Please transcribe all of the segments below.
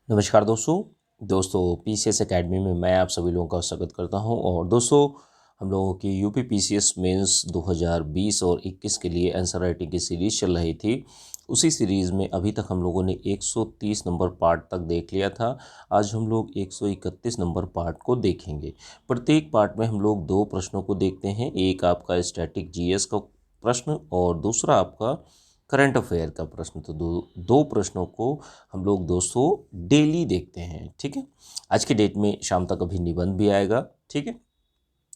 नमस्कार दोस्तों PCS academy में मैं आप सभी लोगों का स्वागत करता हूं। और दोस्तों, हम लोगों की यूपी पीसीएस मेंस 2020 और 21 के लिए आंसर राइटिंग की सीरीज़ चल रही थी। उसी सीरीज़ में अभी तक हम लोगों ने 130 नंबर पार्ट तक देख लिया था। आज हम लोग 131 नंबर पार्ट को देखेंगे। प्रत्येक पार्ट में हम लोग दो प्रश्नों को देखते हैं। एक आपका स्टैटिक जीएस का प्रश्न और दूसरा आपका करंट अफेयर का प्रश्न। तो दो प्रश्नों को हम लोग दोस्तों डेली देखते हैं। ठीक है, आज के डेट में शाम तक अभी निबंध भी आएगा। ठीक है,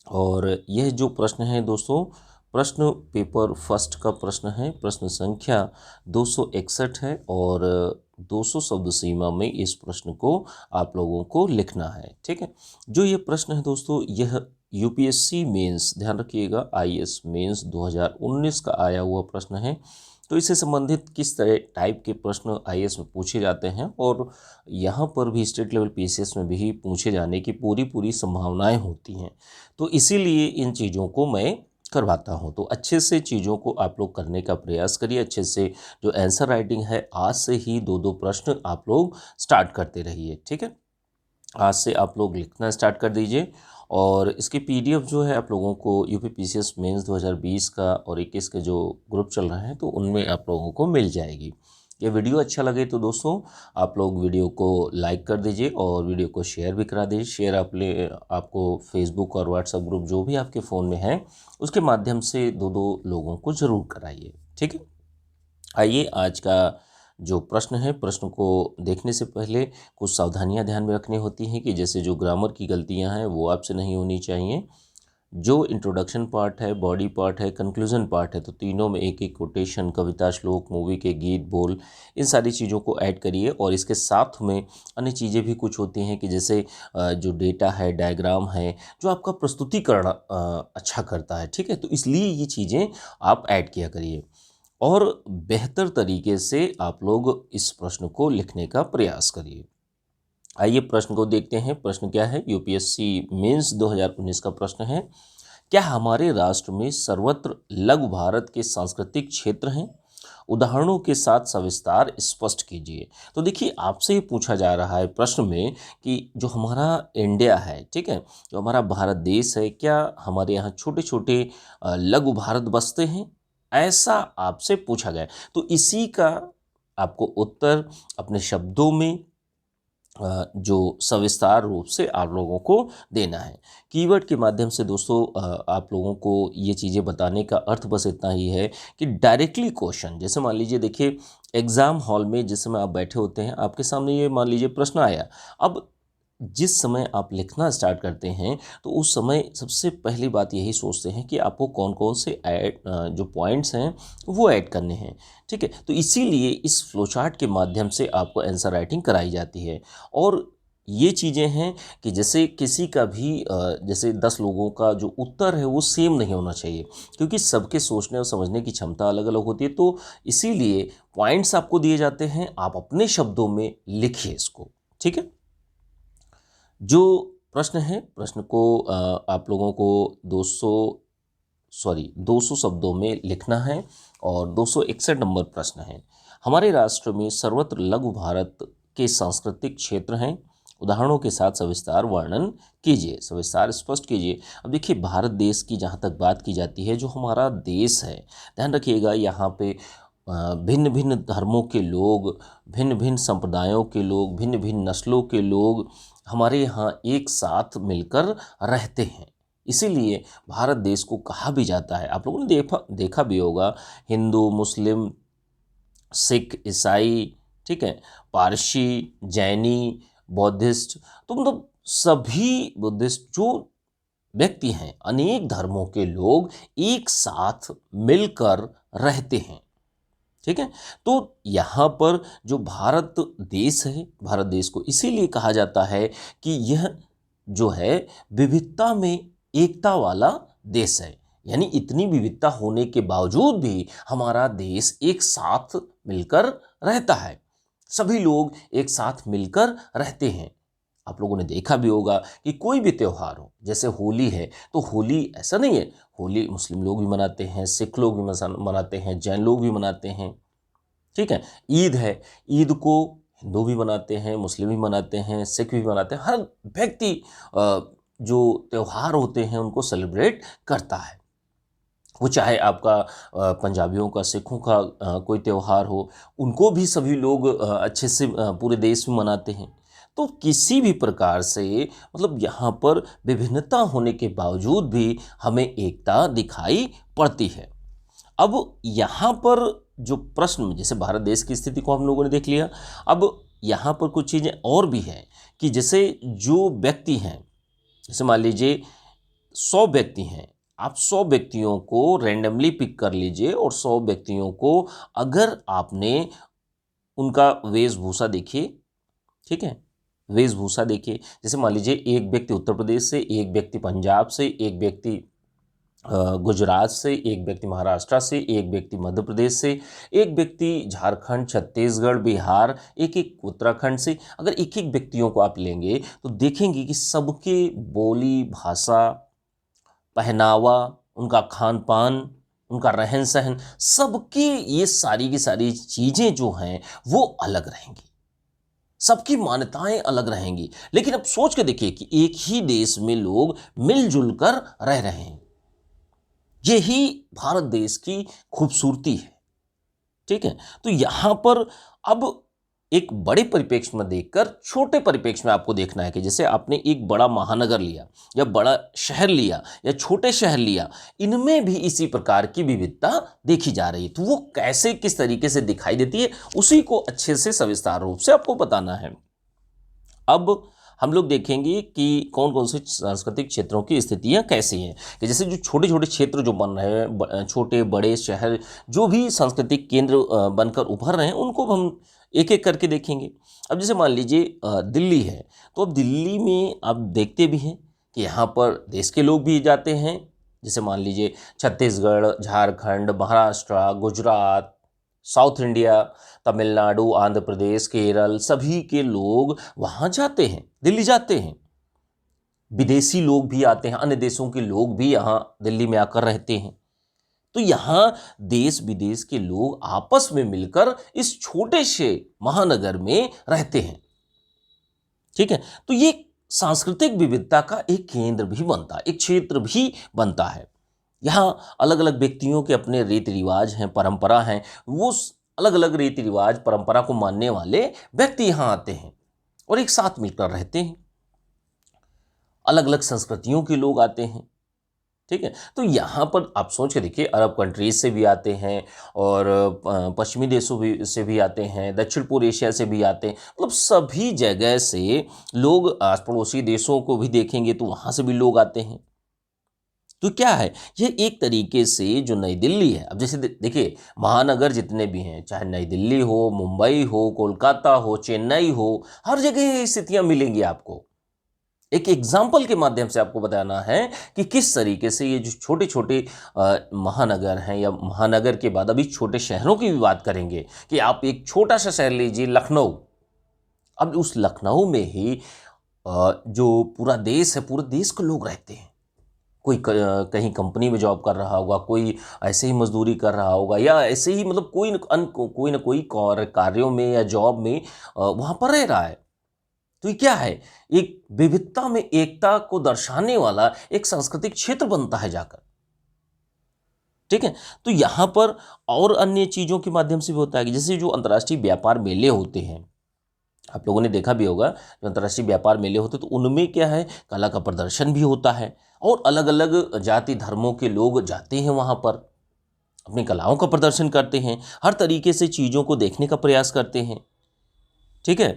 और यह जो प्रश्न है दोस्तों, प्रश्न पेपर फर्स्ट का प्रश्न है। प्रश्न संख्या 261 है और 200 शब्द सीमा में इस प्रश्न को आप लोगों को लिखना है। ठीक है, जो ये प्रश्न है दोस्तों, यह यूपीएससी मेंस, ध्यान रखिएगा, आईएएस मेंस 2019 का आया हुआ प्रश्न है। तो इससे संबंधित किस तरह टाइप के प्रश्न आईएएस में पूछे जाते हैं और यहाँ पर भी स्टेट लेवल पीसीएस में भी पूछे जाने की पूरी संभावनाएं होती हैं। तो इसीलिए इन चीज़ों को मैं करवाता हूँ। तो अच्छे से चीज़ों को आप लोग करने का प्रयास करिए। अच्छे से जो आंसर राइटिंग है, आज से ही दो दो प्रश्न आप लोग स्टार्ट करते रहिए। ठीक है, आज से आप लोग लिखना स्टार्ट कर दीजिए। और इसकी पीडीएफ जो है आप लोगों को यूपी पीसीएस मेंस 2020 का और 21 के जो ग्रुप चल रहे हैं तो उनमें आप लोगों को मिल जाएगी। ये वीडियो अच्छा लगे तो दोस्तों आप लोग वीडियो को लाइक कर दीजिए और वीडियो को शेयर भी करा दीजिए। शेयर आपको फेसबुक और व्हाट्सएप ग्रुप जो भी आपके फ़ोन में है उसके माध्यम से दो दो लोगों को ज़रूर कराइए। ठीक है, आइए आज का जो प्रश्न है, प्रश्न को देखने से पहले कुछ सावधानियां ध्यान में रखनी होती हैं कि जैसे जो ग्रामर की गलतियां हैं वो आपसे नहीं होनी चाहिए। जो इंट्रोडक्शन पार्ट है, बॉडी पार्ट है, कंक्लूजन पार्ट है, तो तीनों में एक एक कोटेशन, कविता, श्लोक, मूवी के गीत, बोल, इन सारी चीज़ों को ऐड करिए। और इसके साथ में अन्य चीज़ें भी कुछ होती हैं कि जैसे जो डेटा है, डायग्राम है, जो आपका प्रस्तुतिकरण अच्छा करता है। ठीक है, तो इसलिए ये चीज़ें आप ऐड किया करिए और बेहतर तरीके से आप लोग इस प्रश्न को लिखने का प्रयास करिए। आइए प्रश्न को देखते हैं। प्रश्न क्या है? यूपीएससी मेंस 2019 का प्रश्न है, क्या हमारे राष्ट्र में सर्वत्र लघु भारत के सांस्कृतिक क्षेत्र हैं? उदाहरणों के साथ सविस्तार स्पष्ट कीजिए। तो देखिए, आपसे ये पूछा जा रहा है प्रश्न में कि जो हमारा इंडिया है, ठीक है, जो हमारा भारत देश है, क्या हमारे यहाँ छोटे छोटे लघु भारत बसते हैं? ऐसा आपसे पूछा गया। तो इसी का आपको उत्तर अपने शब्दों में जो सविस्तार रूप से आप लोगों को देना है। कीवर्ड के माध्यम से दोस्तों आप लोगों को ये चीज़ें बताने का अर्थ बस इतना ही है कि डायरेक्टली क्वेश्चन, जैसे मान लीजिए, देखिए एग्ज़ाम हॉल में जिस समय आप बैठे होते हैं, आपके सामने ये मान लीजिए प्रश्न आया। अब जिस समय आप लिखना स्टार्ट करते हैं तो उस समय सबसे पहली बात यही सोचते हैं कि आपको कौन कौन से जो पॉइंट्स हैं वो ऐड करने हैं। ठीक है, तो इसीलिए इस फ्लोचार्ट के माध्यम से आपको आंसर राइटिंग कराई जाती है। और ये चीज़ें हैं कि जैसे किसी का भी जैसे 10 लोगों का जो उत्तर है वो सेम नहीं होना चाहिए, क्योंकि सबके सोचने और समझने की क्षमता अलग अलग होती है। तो इसीलिए पॉइंट्स आपको दिए जाते हैं, आप अपने शब्दों में लिखिए इसको। ठीक है, जो प्रश्न है, प्रश्न को आप लोगों को 200 शब्दों में लिखना है और 261 नंबर प्रश्न है। हमारे राष्ट्र में सर्वत्र लघु भारत के सांस्कृतिक क्षेत्र हैं, उदाहरणों के साथ सविस्तार वर्णन कीजिए, सविस्तार स्पष्ट कीजिए। अब देखिए, भारत देश की जहाँ तक बात की जाती है, जो हमारा देश है, ध्यान रखिएगा, यहाँ पे भिन्न भिन्न धर्मों के लोग, भिन्न भिन्न संप्रदायों के लोग, भिन्न भिन्न नस्लों के लोग हमारे यहाँ एक साथ मिलकर रहते हैं। इसीलिए भारत देश को कहा भी जाता है, आप लोगों ने देखा भी होगा, हिंदू, मुस्लिम, सिख, ईसाई, ठीक है, पारसी, जैनी, बौद्धिस्ट, तो मतलब सभी बुद्धिस्ट जो व्यक्ति हैं, अनेक धर्मों के लोग एक साथ मिलकर रहते हैं। ठीक है, तो यहाँ पर जो भारत देश है, भारत देश को इसीलिए कहा जाता है कि यह जो है विविधता में एकता वाला देश है। यानी इतनी विविधता होने के बावजूद भी हमारा देश एक साथ मिलकर रहता है, सभी लोग एक साथ मिलकर रहते हैं। आप लोगों ने देखा भी होगा कि कोई भी त्यौहार हो, जैसे होली है, तो होली ऐसा नहीं है, होली मुस्लिम लोग भी मनाते हैं, सिख लोग भी मनाते हैं, जैन लोग भी मनाते हैं। ठीक है, ईद है, ईद को हिंदू भी मनाते हैं, मुस्लिम भी मनाते हैं, सिख भी मनाते हैं। हर व्यक्ति जो त्यौहार होते हैं उनको सेलिब्रेट करता है। वो चाहे आपका पंजाबियों का, सिखों का कोई त्यौहार हो, उनको भी सभी लोग अच्छे से पूरे देश में मनाते हैं। तो किसी भी प्रकार से मतलब यहाँ पर विभिन्नता होने के बावजूद भी हमें एकता दिखाई पड़ती है। अब यहाँ पर जो प्रश्न, जैसे भारत देश की स्थिति को हम लोगों ने देख लिया, अब यहाँ पर कुछ चीज़ें और भी हैं कि जैसे जो व्यक्ति हैं, जैसे मान लीजिए 100 व्यक्ति हैं, आप 100 व्यक्तियों को रैंडमली पिक कर लीजिए और 100 व्यक्तियों को अगर आपने उनका वेशभूषा देखिए, ठीक है, वेशभूषा देखिए। जैसे मान लीजिए एक व्यक्ति उत्तर प्रदेश से, एक व्यक्ति पंजाब से, एक व्यक्ति गुजरात से, एक व्यक्ति महाराष्ट्र से, एक व्यक्ति मध्य प्रदेश से, एक व्यक्ति झारखंड, छत्तीसगढ़, बिहार, एक एक उत्तराखंड से। अगर एक एक व्यक्तियों को आप लेंगे तो देखेंगे कि सबके बोली, भाषा, पहनावा, उनका खान पान, उनका रहन सहन, सबकी ये सारी की सारी चीज़ें जो हैं वो अलग रहेंगी, सबकी मान्यताएं अलग रहेंगी। लेकिन अब सोच के देखिए कि एक ही देश में लोग मिलजुल कर रह रहे हैं। यही भारत देश की खूबसूरती है, ठीक है। तो यहां पर अब एक बड़े परिप्रेक्ष्य में देखकर छोटे परिप्रेक्ष्य में आपको देखना है कि जैसे आपने एक बड़ा महानगर लिया या बड़ा शहर लिया या छोटे शहर लिया, इनमें भी इसी प्रकार की विविधता देखी जा रही है। तो वो कैसे, किस तरीके से दिखाई देती है, उसी को अच्छे से सविस्तार रूप से आपको बताना है। अब हम लोग देखेंगे कि कौन कौन से सांस्कृतिक क्षेत्रों की स्थितियां कैसी हैं, कि जैसे जो छोटे छोटे क्षेत्र जो बन रहे हैं, छोटे बड़े शहर जो भी सांस्कृतिक केंद्र बनकर उभर रहे हैं, उनको हम एक एक करके देखेंगे। अब जैसे मान लीजिए दिल्ली है, तो अब दिल्ली में आप देखते भी हैं कि यहाँ पर देश के लोग भी जाते हैं। जैसे मान लीजिए छत्तीसगढ़, झारखंड, महाराष्ट्र, गुजरात, साउथ इंडिया, तमिलनाडु, आंध्र प्रदेश, केरल, सभी के लोग वहाँ जाते हैं, दिल्ली जाते हैं। विदेशी लोग भी आते हैं, अन्य देशों के लोग भी यहाँ दिल्ली में आकर रहते हैं। तो यहाँ देश विदेश के लोग आपस में मिलकर इस छोटे से महानगर में रहते हैं, ठीक है। तो ये सांस्कृतिक विविधता का एक केंद्र भी बनता है, एक क्षेत्र भी बनता है। यहाँ अलग अलग व्यक्तियों के अपने रीति रिवाज हैं, परंपरा हैं। वो अलग अलग रीति रिवाज, परंपरा को मानने वाले व्यक्ति यहाँ आते हैं और एक साथ मिलकर रहते हैं। अलग अलग संस्कृतियों के लोग आते हैं, ठीक है। तो यहाँ पर आप सोच के देखिए, अरब कंट्रीज से भी आते हैं और पश्चिमी देशों से भी आते हैं, दक्षिण पूर्व एशिया से भी आते हैं। मतलब सभी जगह से लोग, आस पड़ोसी देशों को भी देखेंगे तो वहाँ से भी लोग आते हैं। तो क्या है, ये एक तरीके से जो नई दिल्ली है, अब जैसे देखिए महानगर जितने भी हैं, चाहे नई दिल्ली हो, मुंबई हो, कोलकाता हो, चेन्नई हो, हर जगह ये स्थितियाँ मिलेंगी आपको। एक एग्जाम्पल के माध्यम से आपको बताना है कि किस तरीके से ये जो छोटे छोटे महानगर हैं, या महानगर के बाद अभी छोटे शहरों की भी बात करेंगे कि आप एक छोटा सा शहर लीजिए, लखनऊ। अब उस लखनऊ में ही जो पूरा देश है, पूरे देश के लोग रहते हैं। कोई कहीं कंपनी में जॉब कर रहा होगा, कोई ऐसे ही मजदूरी कर रहा होगा, या ऐसे ही मतलब कोई न कोई कार्यों में या जॉब में वहाँ पर रह रहा है। तो ये क्या है, एक विविधता में एकता को दर्शाने वाला एक सांस्कृतिक क्षेत्र बनता है जाकर, ठीक है। तो यहाँ पर और अन्य चीज़ों के माध्यम से भी होता है कि जैसे जो अंतर्राष्ट्रीय व्यापार मेले होते हैं, आप लोगों ने देखा भी होगा, जो अंतर्राष्ट्रीय व्यापार मेले होते हैं तो उनमें क्या है, कला का प्रदर्शन भी होता है और अलग अलग जाति धर्मों के लोग जाते हैं वहाँ पर, अपनी कलाओं का प्रदर्शन करते हैं, हर तरीके से चीज़ों को देखने का प्रयास करते हैं, ठीक है।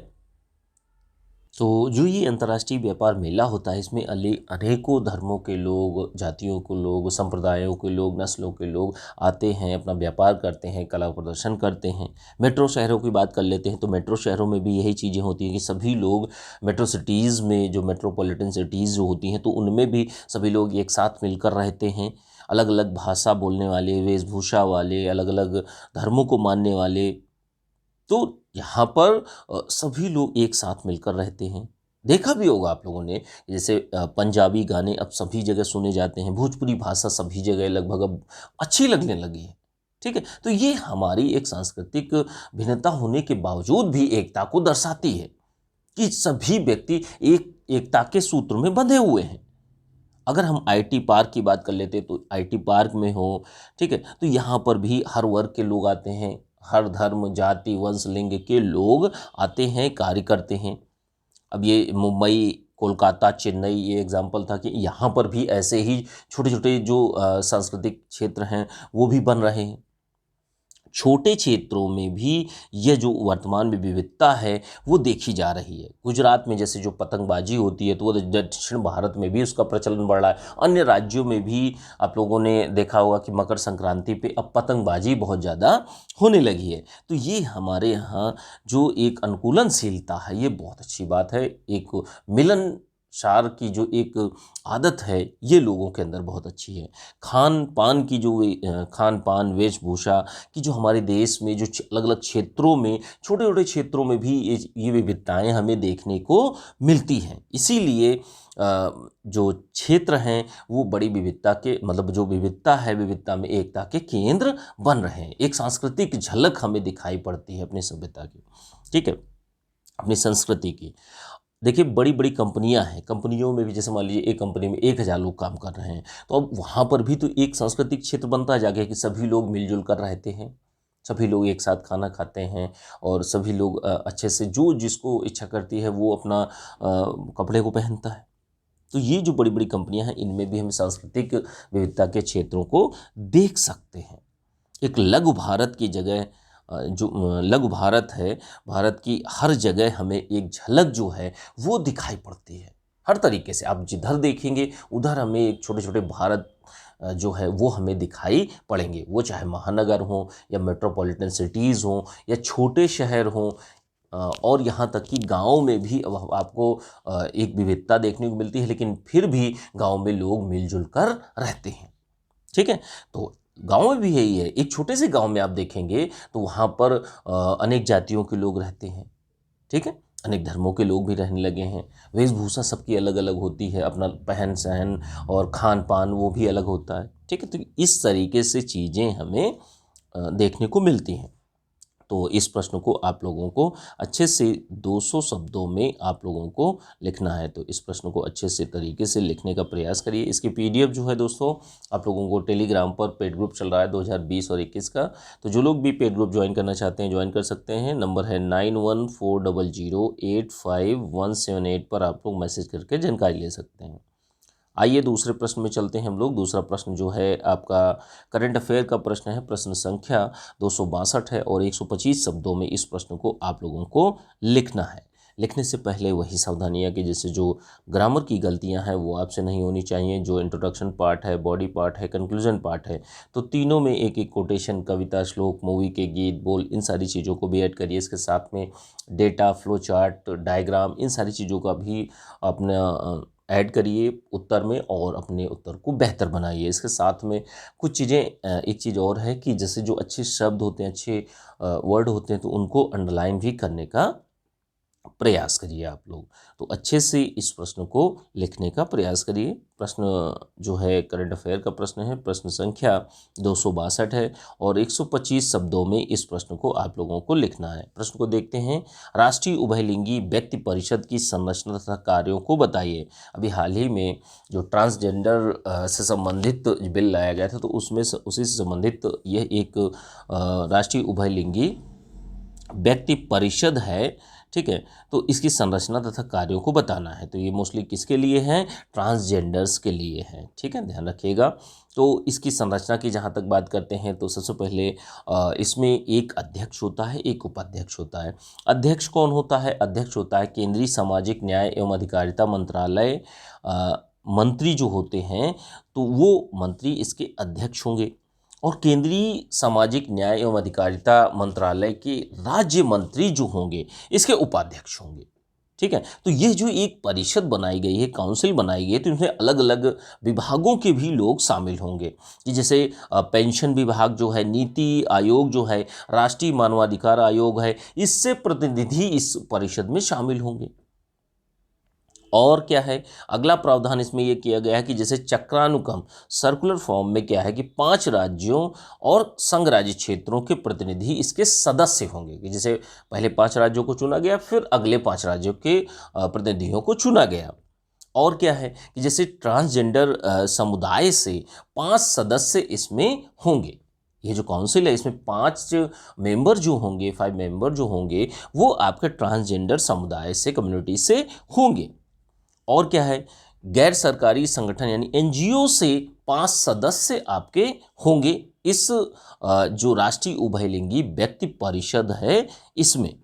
तो जो ये अंतर्राष्ट्रीय व्यापार मेला होता है, इसमें अनेकों धर्मों के लोग, जातियों के लोग, संप्रदायों के लोग, नस्लों के लोग आते हैं, अपना व्यापार करते हैं, कला प्रदर्शन करते हैं। मेट्रो शहरों की बात कर लेते हैं तो मेट्रो शहरों में भी यही चीज़ें होती हैं कि सभी लोग मेट्रो सिटीज़ में, जो मेट्रोपॉलिटन सिटीज़ जो होती हैं, तो उनमें भी सभी लोग एक साथ मिलकर रहते हैं। अलग अलग भाषा बोलने वाले, वेशभूषा वाले, अलग अलग धर्मों को मानने वाले, तो यहाँ पर सभी लोग एक साथ मिलकर रहते हैं। देखा भी होगा आप लोगों ने, जैसे पंजाबी गाने अब सभी जगह सुने जाते हैं, भोजपुरी भाषा सभी जगह लगभग अब अच्छी लगने लगी है, ठीक है। तो ये हमारी एक सांस्कृतिक भिन्नता होने के बावजूद भी एकता को दर्शाती है कि सभी व्यक्ति एक एकता के सूत्र में बंधे हुए हैं। अगर हम आईटी पार्क की बात कर लेते हैं तो आईटी पार्क में हो, ठीक है, तो यहाँ पर भी हर वर्ग के लोग आते हैं, हर धर्म जाति वंश लिंग के लोग आते हैं, कार्य करते हैं। अब ये मुंबई कोलकाता चेन्नई ये एग्जाम्पल था कि यहाँ पर भी ऐसे ही छोटे छोटे जो सांस्कृतिक क्षेत्र हैं वो भी बन रहे हैं। छोटे क्षेत्रों में भी ये जो वर्तमान में विविधता है वो देखी जा रही है। गुजरात में जैसे जो पतंगबाजी होती है तो वो दक्षिण भारत में भी उसका प्रचलन बढ़ रहा है। अन्य राज्यों में भी आप लोगों ने देखा होगा कि मकर संक्रांति पे अब पतंगबाजी बहुत ज़्यादा होने लगी है। तो ये हमारे यहाँ जो एक अनुकूलनशीलता है ये बहुत अच्छी बात है। एक मिलनसार की जो एक आदत है ये लोगों के अंदर बहुत अच्छी है। खान पान की जो खान पान वेशभूषा की जो हमारे देश में जो अलग अलग क्षेत्रों में छोटे छोटे क्षेत्रों में भी ये विविधताएं हमें देखने को मिलती हैं। इसीलिए जो क्षेत्र हैं वो बड़ी विविधता के मतलब जो विविधता है विविधता में एकता के केंद्र बन रहे हैं। एक सांस्कृतिक झलक हमें दिखाई पड़ती है अपनी सभ्यता की, ठीक है, अपनी संस्कृति की। देखिए बड़ी बड़ी कंपनियां हैं, कंपनियों में भी जैसे मान लीजिए एक कंपनी में 1000 लोग काम कर रहे हैं, तो अब वहाँ पर भी तो एक सांस्कृतिक क्षेत्र बनता जा गया कि सभी लोग मिलजुल कर रहते हैं, सभी लोग एक साथ खाना खाते हैं और सभी लोग अच्छे से जो जिसको इच्छा करती है वो अपना कपड़े को पहनता है। तो ये जो बड़ी बड़ी कंपनियां हैं इनमें भी हम सांस्कृतिक विविधता के क्षेत्रों को देख सकते हैं। एक लघु भारत की जगह जो लघु भारत है, भारत की हर जगह हमें एक झलक जो है वो दिखाई पड़ती है। हर तरीके से आप जिधर देखेंगे उधर हमें एक छोटे छोटे भारत जो है वो हमें दिखाई पड़ेंगे। वो चाहे महानगर हों या मेट्रोपॉलिटन सिटीज़ हों या छोटे शहर हों और यहाँ तक कि गाँव में भी अब आपको एक विविधता देखने को मिलती है, लेकिन फिर भी गाँव में लोग मिलजुल कर रहते हैं, ठीक है। तो गाँव में भी यही है। एक छोटे से गांव में आप देखेंगे तो वहाँ पर अनेक जातियों के लोग रहते हैं, ठीक है, अनेक धर्मों के लोग भी रहने लगे हैं। वेशभूषा सबकी अलग अलग होती है, अपना पहन सहन और खान पान वो भी अलग होता है, ठीक है। तो इस तरीके से चीज़ें हमें देखने को मिलती हैं। तो इस प्रश्न को आप लोगों को अच्छे से 200 शब्दों में आप लोगों को लिखना है। तो इस प्रश्न को अच्छे से तरीके से लिखने का प्रयास करिए। इसकी पीडीएफ जो है दोस्तों आप लोगों को टेलीग्राम पर पेड ग्रुप चल रहा है 2020 और 21 का। तो जो लोग भी पेड ग्रुप ज्वाइन करना चाहते हैं ज्वाइन कर सकते हैं। नंबर है 9140085178 पर आप लोग मैसेज करके जानकारी ले सकते हैं। आइए दूसरे प्रश्न में चलते हैं हम लोग। दूसरा प्रश्न जो है आपका करंट अफेयर का प्रश्न है। प्रश्न संख्या 262 है और 125 शब्दों में इस प्रश्न को आप लोगों को लिखना है। लिखने से पहले वही सावधानियाँ कि जैसे जो ग्रामर की गलतियां हैं वो आपसे नहीं होनी चाहिए। जो इंट्रोडक्शन पार्ट है, बॉडी पार्ट है, कंक्लूजन पार्ट है, तो तीनों में एक एक कोटेशन, कविता, श्लोक, मूवी के गीत, बोल, इन सारी चीज़ों को भी ऐड करिए। इसके साथ में डेटा, फ्लो चार्ट, डायग्राम, इन सारी चीज़ों का भी अपना ऐड करिए उत्तर में और अपने उत्तर को बेहतर बनाइए। इसके साथ में कुछ चीज़ें, एक चीज़ और है कि जैसे जो अच्छे शब्द होते हैं, अच्छे वर्ड होते हैं, तो उनको अंडरलाइन भी करने का प्रयास करिए आप लोग। तो अच्छे से इस प्रश्न को लिखने का प्रयास करिए। प्रश्न जो है करंट अफेयर का प्रश्न है। प्रश्न संख्या 262 है और 125 शब्दों में इस प्रश्न को आप लोगों को लिखना है। प्रश्न को देखते हैं। राष्ट्रीय उभयलिंगी व्यक्ति परिषद की संरचना तथा कार्यों को बताइए। अभी हाल ही में जो ट्रांसजेंडर से संबंधित बिल लाया गया था तो उसमें उसी से संबंधित यह एक राष्ट्रीय उभयलिंगी व्यक्ति परिषद है, ठीक है। तो इसकी संरचना तथा कार्यों को बताना है। तो ये मोस्टली किसके लिए है? ट्रांसजेंडर्स के लिए है, ठीक है, ध्यान रखिएगा। तो इसकी संरचना की जहाँ तक बात करते हैं तो सबसे पहले इसमें एक अध्यक्ष होता है, एक उपाध्यक्ष होता है। अध्यक्ष कौन होता है? अध्यक्ष होता है केंद्रीय सामाजिक न्याय एवं अधिकारिता मंत्रालय मंत्री जो होते हैं, तो वो मंत्री इसके अध्यक्ष होंगे। और केंद्रीय सामाजिक न्याय एवं अधिकारिता मंत्रालय के राज्य मंत्री जो होंगे इसके उपाध्यक्ष होंगे, ठीक है। तो ये जो एक परिषद बनाई गई है, काउंसिल बनाई गई है, तो इसमें अलग अलग विभागों के भी लोग शामिल होंगे कि जैसे पेंशन विभाग जो है, नीति आयोग जो है, राष्ट्रीय मानवाधिकार आयोग है, इससे प्रतिनिधि इस परिषद में शामिल होंगे। और क्या है, अगला प्रावधान इसमें यह किया गया है कि जैसे चक्रानुक्रम सर्कुलर फॉर्म में क्या है कि 5 राज्यों और संघ राज्य क्षेत्रों के प्रतिनिधि इसके सदस्य होंगे, कि जैसे पहले 5 राज्यों को चुना गया, फिर अगले 5 राज्यों के प्रतिनिधियों को चुना गया। और क्या है कि जैसे ट्रांसजेंडर समुदाय से 5 सदस्य इसमें होंगे। ये जो काउंसिल है इसमें 5 मेंबर जो होंगे, 5 मेंबर जो होंगे वो आपके ट्रांसजेंडर समुदाय से, कम्युनिटी से होंगे। और क्या है, गैर सरकारी संगठन यानी एनजीओ से 5 सदस्य आपके होंगे इस जो राष्ट्रीय उभयलिंगी व्यक्ति परिषद है इसमें।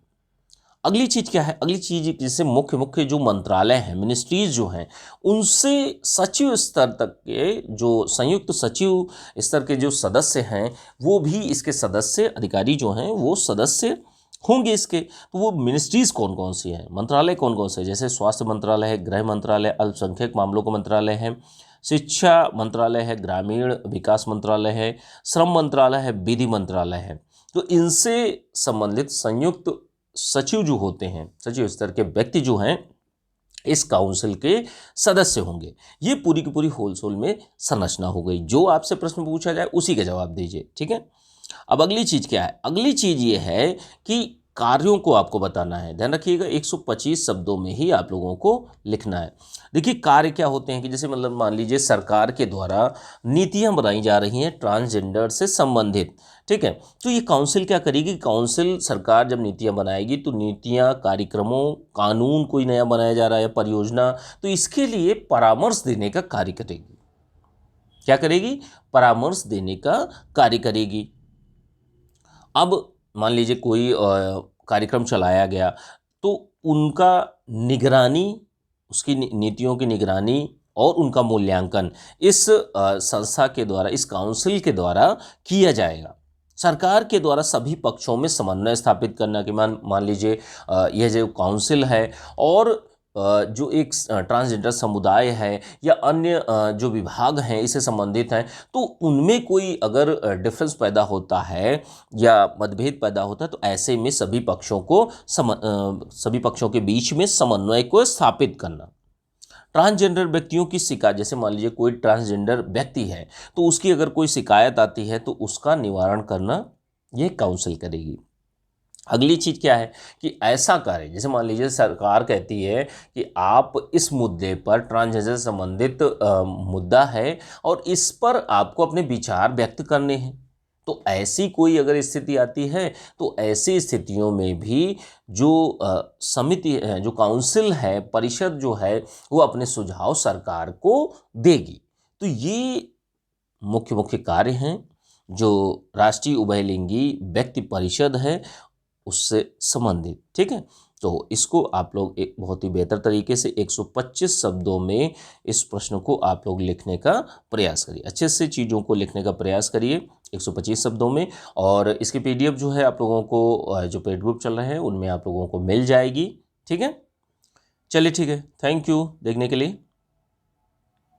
अगली चीज क्या है, अगली चीज जैसे मुख्य मुख्य जो मंत्रालय हैं, मिनिस्ट्रीज जो हैं, उनसे सचिव स्तर तक के जो संयुक्त सचिव स्तर के जो सदस्य हैं वो भी इसके सदस्य, अधिकारी जो हैं वो सदस्य होंगे इसके। तो वो मिनिस्ट्रीज कौन कौन सी हैं, मंत्रालय कौन कौन से, जैसे स्वास्थ्य मंत्रालय है, गृह मंत्रालय, अल्पसंख्यक मामलों का मंत्रालय है, शिक्षा मंत्रालय है, ग्रामीण विकास मंत्रालय है, श्रम मंत्रालय है, विधि मंत्रालय है। तो इनसे संबंधित संयुक्त सचिव जो होते हैं, सचिव स्तर के व्यक्ति जो हैं इस काउंसिल के सदस्य होंगे। ये पूरी की पूरी होलसेल में संरचना हो गई। जो आपसे प्रश्न पूछा जाए उसी का जवाब दीजिए, ठीक है। अब अगली चीज क्या है, अगली चीज ये है कि कार्यों को आपको बताना है। ध्यान रखिएगा 125 शब्दों में ही आप लोगों को लिखना है। देखिए कार्य क्या होते हैं कि जैसे मतलब मान लीजिए सरकार के द्वारा नीतियां बनाई जा रही हैं ट्रांसजेंडर से संबंधित, ठीक है। तो ये काउंसिल क्या करेगी, काउंसिल सरकार जब नीतियां बनाएगी तो नीतियां, कार्यक्रमों, कानून कोई नया बनाया जा रहा है, परियोजना, तो इसके लिए परामर्श देने का कार्य करेगी। क्या करेगी, परामर्श देने का कार्य करेगी। अब मान लीजिए कोई कार्यक्रम चलाया गया तो उनका निगरानी, उसकी नीतियों की निगरानी और उनका मूल्यांकन इस संस्था के द्वारा, इस काउंसिल के द्वारा किया जाएगा। सरकार के द्वारा सभी पक्षों में समन्वय स्थापित करना कि मान लीजिए यह जो काउंसिल है और जो एक ट्रांसजेंडर समुदाय है या अन्य जो विभाग हैं इससे संबंधित हैं, तो उनमें कोई अगर डिफरेंस पैदा होता है या मतभेद पैदा होता है तो ऐसे में सभी पक्षों के बीच में समन्वय को स्थापित करना। ट्रांसजेंडर व्यक्तियों की शिकायत, जैसे मान लीजिए कोई ट्रांसजेंडर व्यक्ति है तो उसकी अगर कोई शिकायत आती है तो उसका निवारण करना ये काउंसिल करेगी। अगली चीज क्या है कि ऐसा कार्य, जैसे मान लीजिए सरकार कहती है कि आप इस मुद्दे पर, ट्रांसजेंडर से संबंधित मुद्दा है और इस पर आपको अपने विचार व्यक्त करने हैं, तो ऐसी कोई अगर स्थिति आती है तो ऐसी स्थितियों में भी जो समिति है, जो काउंसिल है, परिषद जो है, वो अपने सुझाव सरकार को देगी। तो ये मुख्य मुख्य कार्य हैं जो राष्ट्रीय उभयलिंगी व्यक्ति परिषद है उससे संबंधित, ठीक है। तो इसको आप लोग एक बहुत ही बेहतर तरीके से 125 शब्दों में इस प्रश्न को आप लोग लिखने का प्रयास करिए, अच्छे से चीज़ों को लिखने का प्रयास करिए 125 शब्दों में। और इसकी पीडीएफ जो है आप लोगों को जो पेड ग्रुप चल रहे हैं उनमें आप लोगों को मिल जाएगी, ठीक है। चलिए ठीक है, थैंक यू देखने के लिए।